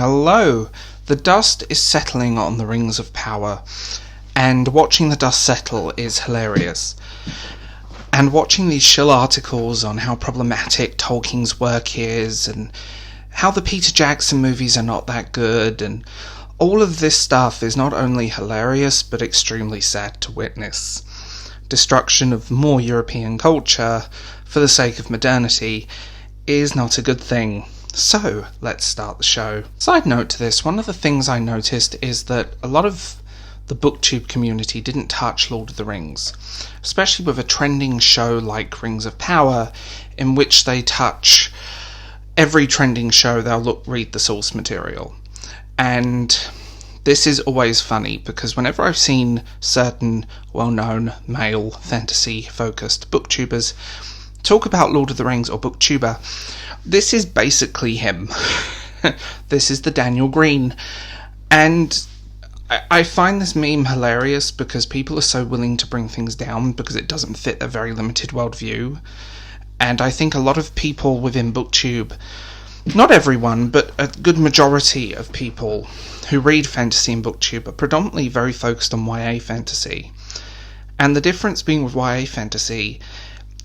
Hello! The dust is settling on the Rings of Power, and watching the dust settle is hilarious. And watching these shill articles on how problematic Tolkien's work is, and how the Peter Jackson movies are not that good, and all of this stuff is not only hilarious, but extremely sad to witness. Destruction of more European culture, for the sake of modernity, is not a good thing. So, let's start the show. Side note to this, one of the things I noticed is that a lot of the booktube community didn't touch Lord of the Rings, especially with a trending show like Rings of Power, in which they touch every trending show. They'll read the source material. And this is always funny, because whenever I've seen certain well-known male fantasy-focused booktubers talk about Lord of the Rings, or booktuber, this is basically him. This is the Daniel Green. And I find this meme hilarious because people are so willing to bring things down because it doesn't fit their very limited worldview. And I think a lot of people within booktube, not everyone, but a good majority of people who read fantasy in booktube are predominantly very focused on YA fantasy. And the difference being with YA fantasy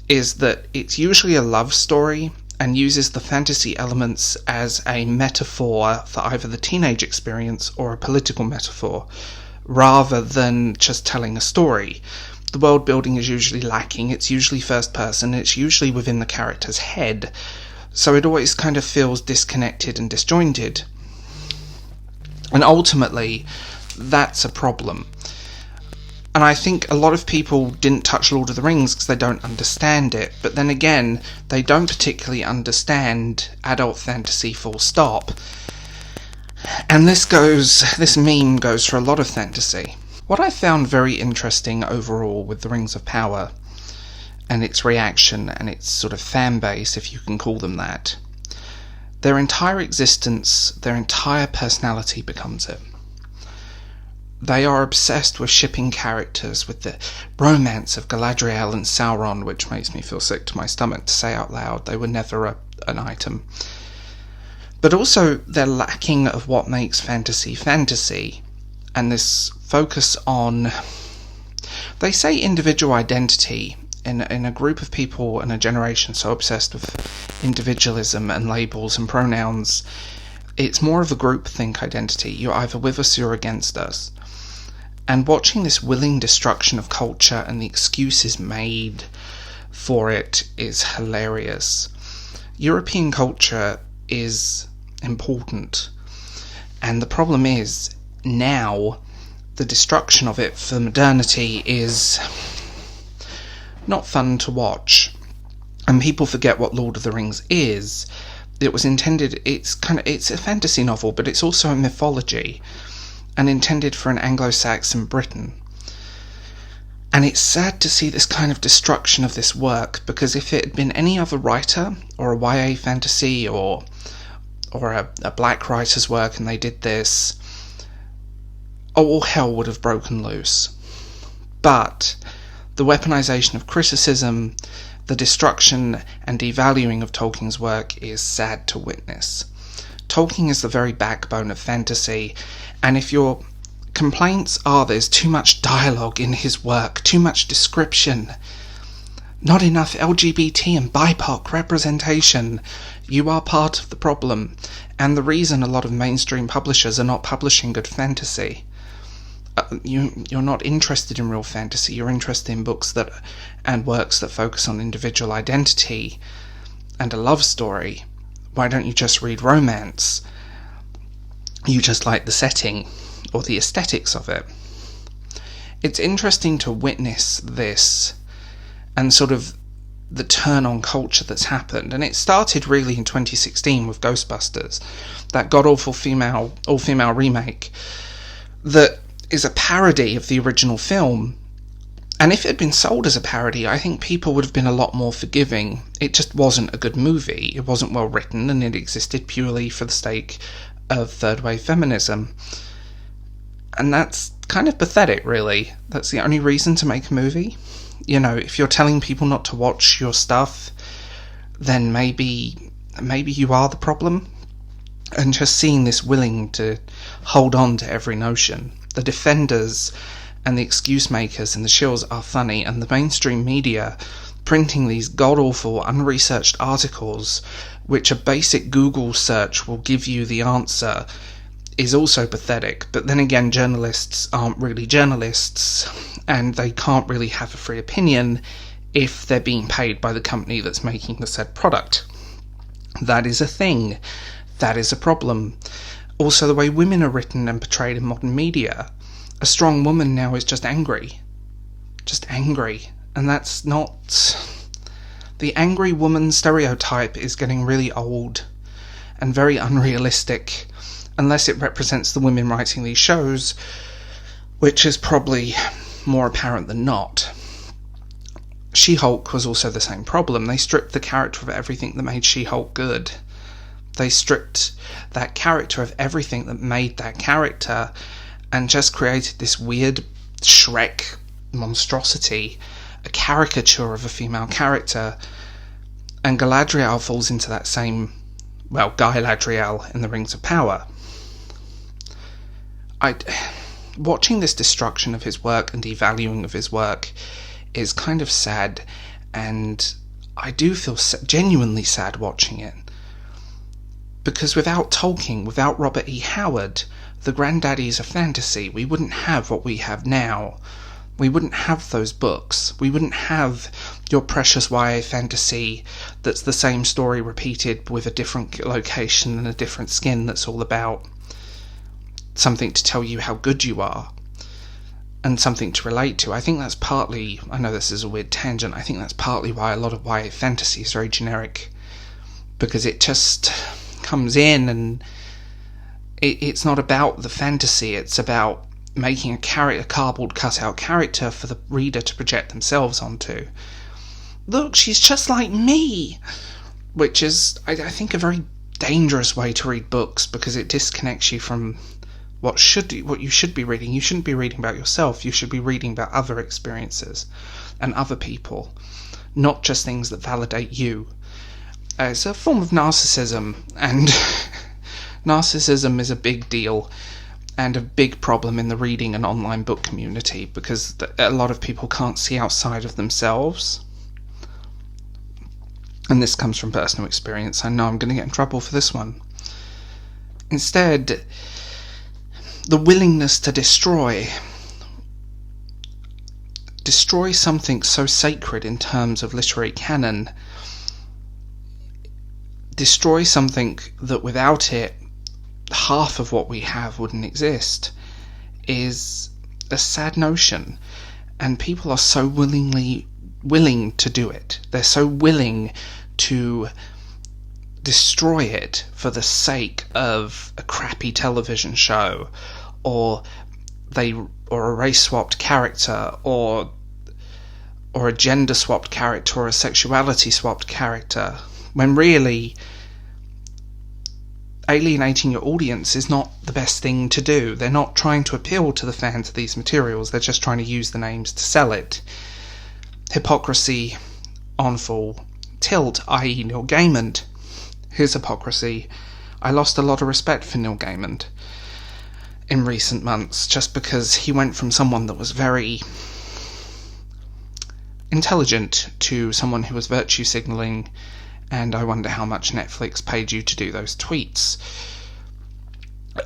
is that it's usually a love story and uses the fantasy elements as a metaphor for either the teenage experience or a political metaphor, rather than just telling a story. The world building is usually lacking, it's usually first person, it's usually within the character's head, so it always kind of feels disconnected and disjointed. And ultimately, that's a problem. And I think a lot of people didn't touch Lord of the Rings because they don't understand it. But then again, they don't particularly understand adult fantasy full stop. And this meme goes for a lot of fantasy. What I found very interesting overall with the Rings of Power, and its reaction and its sort of fan base, if you can call them that, their entire existence, their entire personality becomes it. They are obsessed with shipping characters, with the romance of Galadriel and Sauron, which makes me feel sick to my stomach to say out loud. They were never an item. But also, they're lacking of what makes fantasy, and this focus on, they say, individual identity in a group of people in a generation so obsessed with individualism and labels and pronouns. It's more of a groupthink identity. You're either with us or you're against us. And watching this willing destruction of culture and the excuses made for it is hilarious. European culture is important, and the problem is, now, the destruction of it for modernity is not fun to watch. And people forget what Lord of the Rings is. It was intended, it's a fantasy novel, but it's also a mythology, and intended for an Anglo-Saxon Britain. And it's sad to see this kind of destruction of this work, because if it had been any other writer, or a YA fantasy, or a black writer's work, and they did this, all hell would have broken loose. But the weaponization of criticism, the destruction and devaluing of Tolkien's work is sad to witness. Tolkien is the very backbone of fantasy, and if your complaints are there's too much dialogue in his work, too much description, not enough LGBT and BIPOC representation, you are part of the problem, and the reason a lot of mainstream publishers are not publishing good fantasy. You're not interested in real fantasy, you're interested in books and works that focus on individual identity and a love story. Why don't you just read romance? You just like the setting or the aesthetics of it. It's interesting to witness this and sort of the turn on culture that's happened. And it started really in 2016 with Ghostbusters, that god-awful all-female remake that is a parody of the original film. And if it had been sold as a parody, I think people would have been a lot more forgiving. It just wasn't a good movie. It wasn't well written, and it existed purely for the sake of third-wave feminism. And that's kind of pathetic, really. That's the only reason to make a movie. You know, if you're telling people not to watch your stuff, then maybe you are the problem. And just seeing this willing to hold on to every notion. The defenders and the excuse makers and the shills are funny, and the mainstream media printing these god-awful, unresearched articles which a basic Google search will give you the answer is also pathetic. But then again, journalists aren't really journalists, and they can't really have a free opinion if they're being paid by the company that's making the said product. That is a thing. That is a problem. Also, the way women are written and portrayed in modern media. A strong woman now is just angry. Just angry. And that's not... The angry woman stereotype is getting really old and very unrealistic, unless it represents the women writing these shows, which is probably more apparent than not. She-Hulk was also the same problem. They stripped the character of everything that made She-Hulk good. They stripped that character of everything that made that character and just created this weird Shrek monstrosity, a caricature of a female character. And Galadriel falls into that same, well, Galadriel in the Rings of Power. Watching this destruction of his work and devaluing of his work is kind of sad, and I do feel genuinely sad watching it. Because without Tolkien, without Robert E. Howard, the granddaddies of fantasy, we wouldn't have what we have now. We wouldn't have those books. We wouldn't have your precious YA fantasy that's the same story repeated with a different location and a different skin, that's all about something to tell you how good you are and something to relate to. I think that's partly, I know this is a weird tangent, I think that's partly why a lot of YA fantasy is very generic, because it just comes in and it's not about the fantasy, it's about making a cardboard cutout character for the reader to project themselves onto. Look, she's just like me! Which is, I think, a very dangerous way to read books, because it disconnects you from what you should be reading. You shouldn't be reading about yourself, you should be reading about other experiences and other people, not just things that validate you. It's a form of narcissism, and narcissism is a big deal and a big problem in the reading and online book community, because a lot of people can't see outside of themselves. And this comes from personal experience. I know I'm going to get in trouble for this one. Instead, the willingness to destroy something so sacred in terms of literary canon, destroy something that without it half of what we have wouldn't exist, is a sad notion. And people are so willing to do it. They're so willing to destroy it for the sake of a crappy television show, or a race swapped character, or a gender swapped character, or a sexuality swapped character, when really alienating your audience is not the best thing to do. They're not trying to appeal to the fans of these materials, they're just trying to use the names to sell it. Hypocrisy on full tilt, i.e. Neil Gaiman. His hypocrisy. I lost a lot of respect for Neil Gaiman in recent months, just because he went from someone that was very intelligent to someone who was virtue signalling, and I wonder how much Netflix paid you to do those tweets.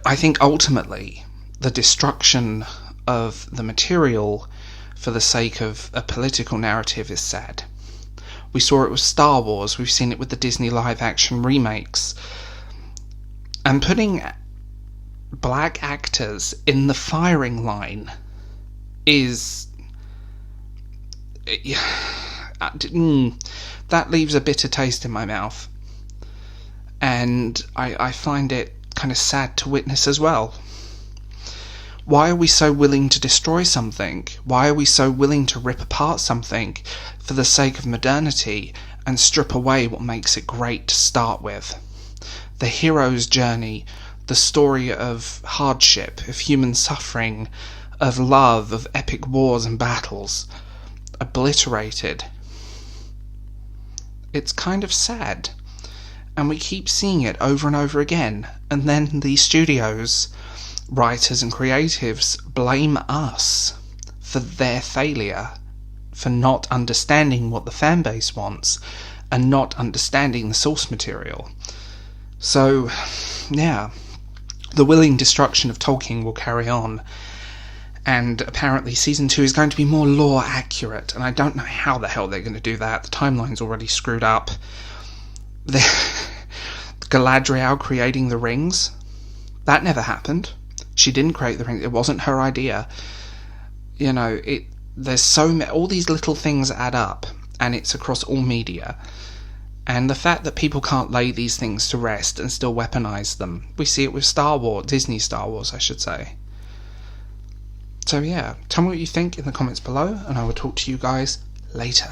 I think ultimately the destruction of the material for the sake of a political narrative is sad. We saw it with Star Wars, we've seen it with the Disney live-action remakes. And putting black actors in the firing line is... that leaves a bitter taste in my mouth. And I find it kind of sad to witness as well. Why are we so willing to destroy something? Why are we so willing to rip apart something for the sake of modernity and strip away what makes it great to start with? The hero's journey, the story of hardship, of human suffering, of love, of epic wars and battles, obliterated. It's kind of sad. And we keep seeing it over and over again. And then the studios, writers and creatives blame us for their failure, for not understanding what the fan base wants and not understanding the source material. So, yeah, the willing destruction of Tolkien will carry on. And apparently season 2 is going to be more lore accurate, and I don't know how the hell they're going to do that. The timeline's already screwed up. Galadriel creating the rings, that never happened. She didn't create the rings. It wasn't her idea. You know, there's so many, all these little things add up, and it's across all media. And the fact that people can't lay these things to rest and still weaponize them, we see it with Star Wars, Disney Star Wars, I should say. So yeah, tell me what you think in the comments below, and I will talk to you guys later.